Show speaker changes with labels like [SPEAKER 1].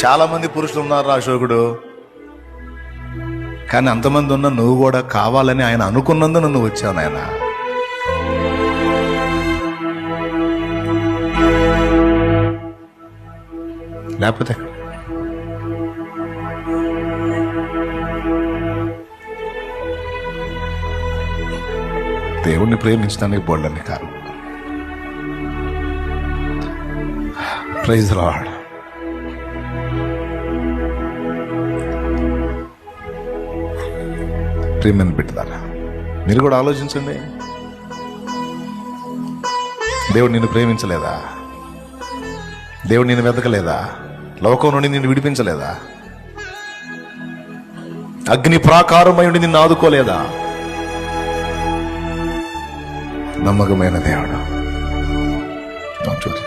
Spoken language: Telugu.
[SPEAKER 1] చాలా మంది పురుషులు ఉన్నారు అశోకుడు, కానీ అంతమంది ఉన్న నువ్వు కూడా కావాలని ఆయన అనుకున్నందున నువ్వు వచ్చావు నాయన. లేకపోతే దేవుణ్ణి ప్రేమించడానికి బోల్డని కారణం. Praise the lord. ప్రేమని పెట్టుదారా మీరు కూడా ఆలోచించండి. దేవుడు నిన్ను ప్రేమించలేదా? దేవుడు నిన్ను వెతకలేదా? లోకం నుండి నిన్ను విడిపించలేదా? అగ్ని ప్రాకారమై ఉండి నిన్ను ఆదుకోలేదా? నమ్మకమైన దేవుడు. చూడు.